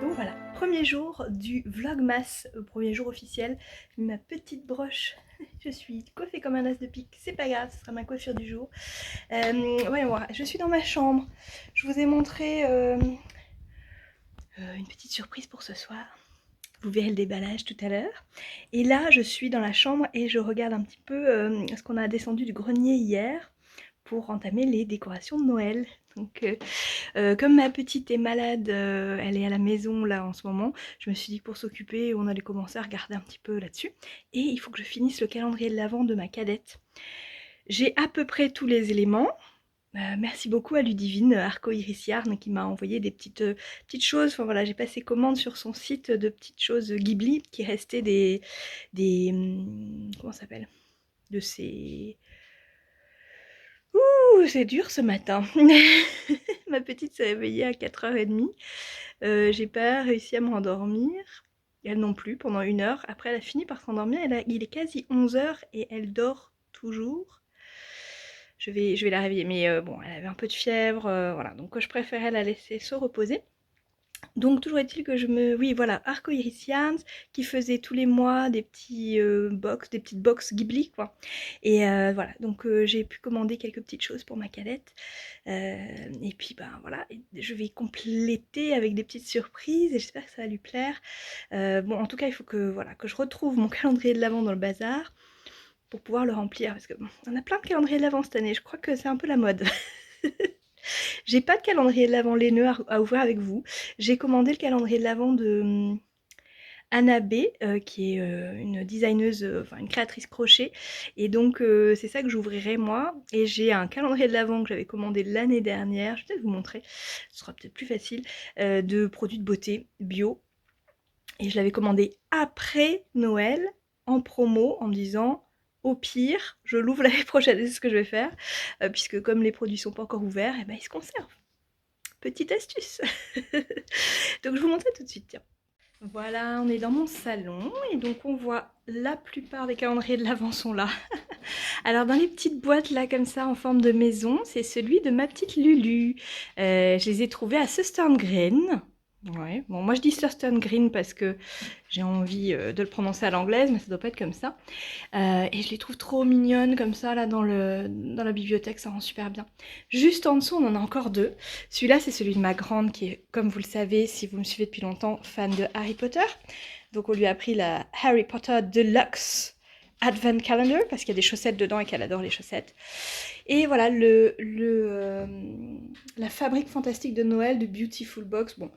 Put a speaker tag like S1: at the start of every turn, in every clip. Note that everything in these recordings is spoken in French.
S1: Donc voilà, premier jour du Vlogmas, premier jour officiel. Ma petite broche, je suis coiffée comme un as de pique, c'est pas grave, ce sera ma coiffure du jour. Voyons voir, je suis dans ma chambre. Je vous ai montré une petite surprise pour ce soir. Vous verrez le déballage tout à l'heure. Et là, je suis dans la chambre et je regarde un petit peu ce qu'on a descendu du grenier hier pour entamer les décorations de Noël. Donc, comme ma petite est malade, elle est à la maison là en ce moment, je me suis dit que pour s'occuper, on allait commencer à regarder un petit peu là-dessus. Et il faut que je finisse le calendrier de l'Avent de ma cadette. J'ai à peu près tous les éléments. Merci beaucoup à Ludivine Arco-Iris Yarn qui m'a envoyé des petites choses. Enfin voilà, j'ai passé commande sur son site de petites choses Ghibli qui restaient des comment ça s'appelle, de ces... Ouh, c'est dur ce matin. Ma petite s'est réveillée à 4h30. J'ai pas réussi à me rendormir. Elle non plus pendant 1 heure. Après elle a fini par s'endormir. Il est quasi 11h et elle dort toujours. Je vais la réveiller, mais bon, elle avait un peu de fièvre, voilà, donc je préférais la laisser se reposer. Donc toujours est-il que oui voilà, Arco-Iris Yarns qui faisait tous les mois des petits des petites box Ghibli quoi. Et voilà, donc j'ai pu commander quelques petites choses pour ma cadette. Et puis ben voilà, je vais compléter avec des petites surprises et j'espère que ça va lui plaire. Bon en tout cas il faut que voilà, que je retrouve mon calendrier de l'Avent dans le bazar pour pouvoir le remplir, parce que bon, on a plein de calendriers de l'Avent cette année, je crois que c'est un peu la mode. J'ai pas de calendrier de l'Avent laineux à ouvrir avec vous. J'ai commandé le calendrier de l'Avent de Anna B, qui est une designeuse, enfin une créatrice crochet, et donc c'est ça que j'ouvrirai moi. Et j'ai un calendrier de l'Avent que j'avais commandé l'année dernière, je vais peut-être vous montrer, ce sera peut-être plus facile, de produits de beauté bio. Et je l'avais commandé après Noël, en promo, en me disant... Au pire, je l'ouvre l'année prochaine, c'est ce que je vais faire, puisque comme les produits sont pas encore ouverts, et ben ils se conservent. Petite astuce. Donc je vous montrer tout de suite, tiens. Voilà, on est dans mon salon, et donc on voit la plupart des calendriers de l'Avent sont là. Alors dans les petites boîtes là comme ça en forme de maison, c'est celui de ma petite Lulu. Je les ai trouvés à Southern Green. Ouais, bon moi je dis Southern Green parce que j'ai envie de le prononcer à l'anglaise, mais ça doit pas être comme ça. Et je les trouve trop mignonnes comme ça là dans la bibliothèque, ça rend super bien. Juste en dessous on en a encore deux. Celui-là c'est celui de ma grande qui est, comme vous le savez si vous me suivez depuis longtemps, fan de Harry Potter. Donc on lui a pris la Harry Potter Deluxe Advent Calendar parce qu'il y a des chaussettes dedans et qu'elle adore les chaussettes. Et voilà la fabrique fantastique de Noël de Beautiful Box. Bon,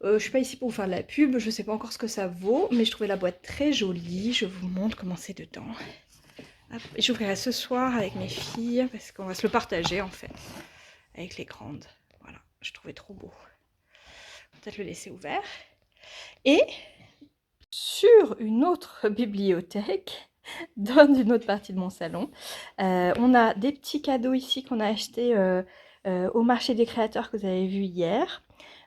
S1: je suis pas ici pour vous faire de la pub, je sais pas encore ce que ça vaut, mais je trouvais la boîte très jolie. Je vous montre comment c'est dedans. J'ouvrirai ce soir avec mes filles parce qu'on va se le partager en fait avec les grandes. Voilà, je trouvais trop beau. Peut-être le laisser ouvert. Et sur une autre bibliothèque, dans une autre partie de mon salon, on a des petits cadeaux ici qu'on a achetés au marché des créateurs que vous avez vu hier.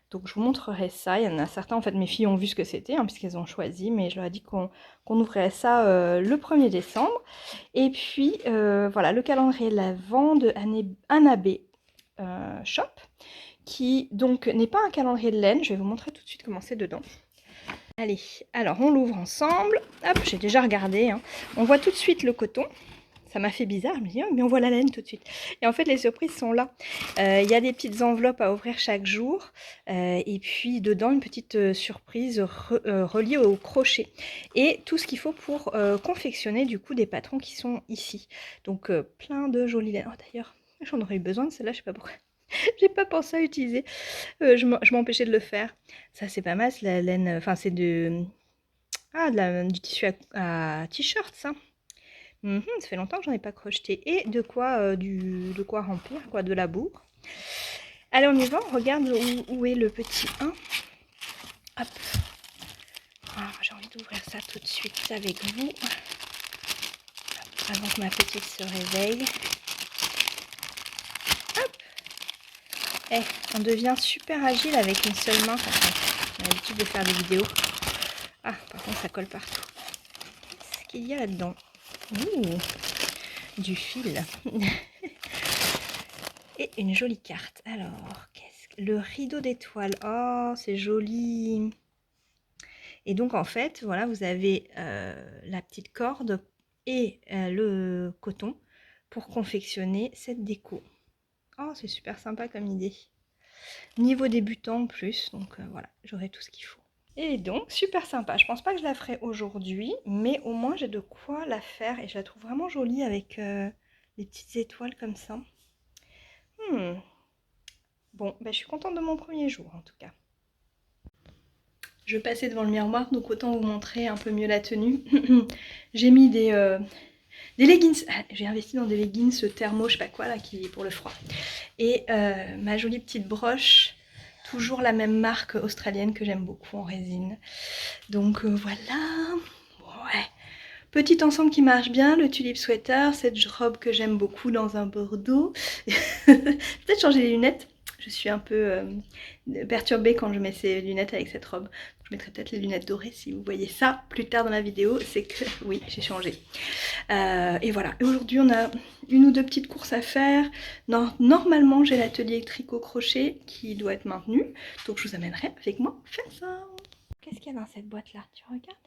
S1: Donc je vous montrerai ça. Il y en a certains, en fait mes filles ont vu ce que c'était, hein, puisqu'elles ont choisi, mais je leur ai dit qu'on ouvrirait ça le 1er décembre. Et puis voilà, le calendrier de l'Avent de Anna B Shop, qui donc n'est pas un calendrier de laine. Je vais vous montrer tout de suite comment c'est dedans. Allez, alors on l'ouvre ensemble. Hop, j'ai déjà regardé, hein. On voit tout de suite le coton. ça m'a fait bizarre. Je me dis, oh, mais on voit la laine tout de suite. Et en fait, les surprises sont là. Il y a des petites enveloppes à ouvrir chaque jour. Et puis, dedans, une petite surprise reliée au crochet. Et tout ce qu'il faut pour confectionner, du coup, des patrons qui sont ici. Donc, plein de jolies laines. Oh, d'ailleurs, j'en aurais eu besoin de celle-là, je sais pas pourquoi. J'ai pas pensé à utiliser. Je m'empêchais de le faire. Ça, c'est pas mal, c'est la laine... Enfin, c'est du tissu à t-shirt, ça. Ça fait longtemps que j'en ai pas crocheté. Et de quoi remplir, quoi, de la bourre. Allez, on y va, on regarde où est le petit 1. Hop. Ah, j'ai envie d'ouvrir ça tout de suite avec vous. Avant que ma petite se réveille. Hop. Eh, on devient super agile avec une seule main. J'ai l'habitude de faire des vidéos. Ah, par contre, ça colle partout. Qu'est-ce qu'il y a là-dedans? Du fil. Et une jolie carte. Alors, le rideau d'étoiles. Oh, c'est joli. Et donc, en fait, voilà, vous avez la petite corde et le coton pour confectionner cette déco. Oh, c'est super sympa comme idée. Niveau débutant en plus, donc voilà, j'aurai tout ce qu'il faut. Et donc, super sympa. Je pense pas que je la ferai aujourd'hui, mais au moins j'ai de quoi la faire. Et je la trouve vraiment jolie avec des petites étoiles comme ça. Bon, ben, je suis contente de mon premier jour en tout cas. Je passais devant le miroir, donc autant vous montrer un peu mieux la tenue. J'ai mis des leggings. Ah, j'ai investi dans des leggings thermo, je sais pas quoi, là, qui est pour le froid. Et ma jolie petite broche. Toujours la même marque australienne que j'aime beaucoup en résine. Donc voilà. Ouais. Petit ensemble qui marche bien, le tulip sweater, cette robe que j'aime beaucoup dans un bordeaux. Peut-être changer les lunettes. Je suis un peu perturbée quand je mets ces lunettes avec cette robe. Je mettrai peut-être les lunettes dorées si vous voyez ça plus tard dans la vidéo. C'est que oui, j'ai changé. Et voilà. Aujourd'hui, on a une ou deux petites courses à faire. Normalement, j'ai l'atelier tricot-crochet qui doit être maintenu. Donc, je vous amènerai avec moi faire ça. Qu'est-ce qu'il y a dans cette boîte-là? Tu regardes?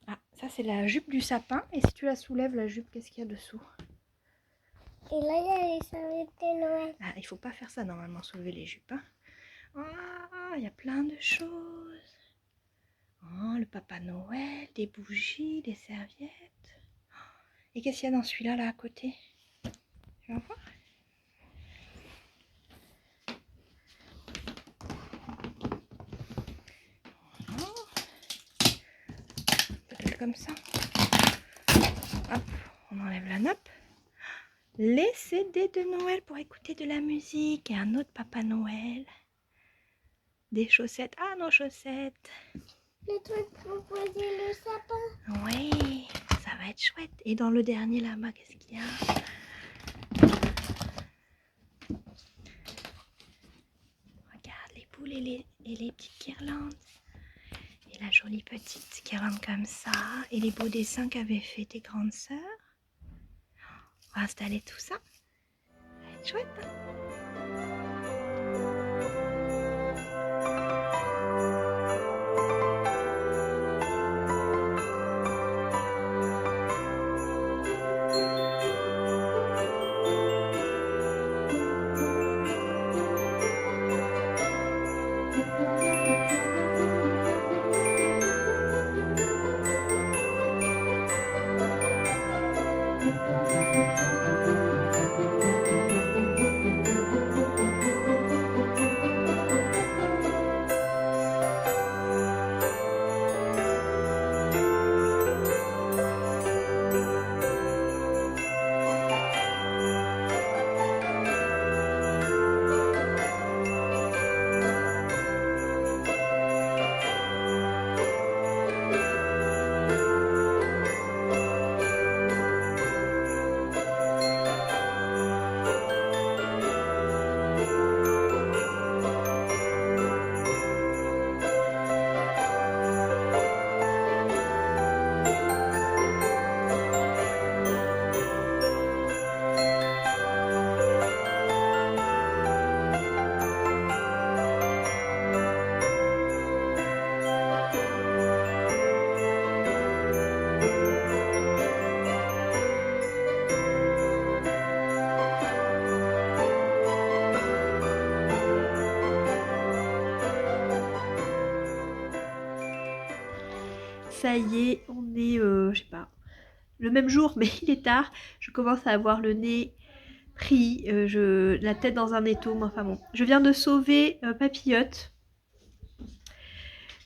S1: Ah, ça, c'est la jupe du sapin. Et si tu la soulèves, la jupe, qu'est-ce qu'il y a dessous?
S2: Et là, il y a les serviettes de Noël.
S1: Ah, il faut pas faire ça normalement, soulever les jupes. Hein. Ah, il y a plein de choses. Oh, le Papa Noël, des bougies, des serviettes. Et qu'est-ce qu'il y a dans celui-là, là, à côté? Tu vas voir? Voilà. Peut-être comme ça. Hop, on enlève la nappe. Les CD de Noël pour écouter de la musique. Et un autre Papa Noël. Des chaussettes. Ah, nos chaussettes.
S2: Le truc pour poser le sapin.
S1: Oui, ça va être chouette. Et dans le dernier là-bas, qu'est-ce qu'il y a? Regarde les boules et les petites guirlandes. Et la jolie petite guirlande comme ça. Et les beaux dessins qu'avaient fait tes grandes sœurs. On va installer tout ça. Ça va être chouette, hein?
S3: ça y est, on est, je sais pas, le même jour, mais il est tard. Je commence à avoir le nez pris, la tête dans un étau, mais enfin bon. Je viens de sauver Papillote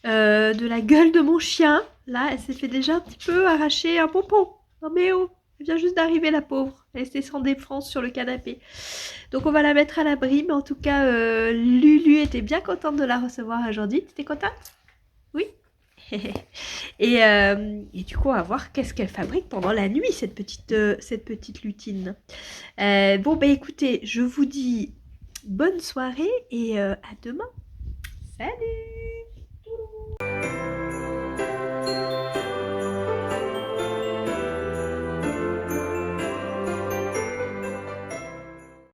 S3: de la gueule de mon chien. Là, elle s'est fait déjà un petit peu arracher un pompon. Non mais oh, elle vient juste d'arriver la pauvre. Elle était sans défense sur le canapé. Donc on va la mettre à l'abri, mais en tout cas, Lulu était bien contente de la recevoir aujourd'hui. Tu étais contente? Oui. Et du coup, on va voir qu'est-ce qu'elle fabrique pendant la nuit, cette petite lutine. Bon, bah écoutez, je vous dis bonne soirée et à demain. Salut!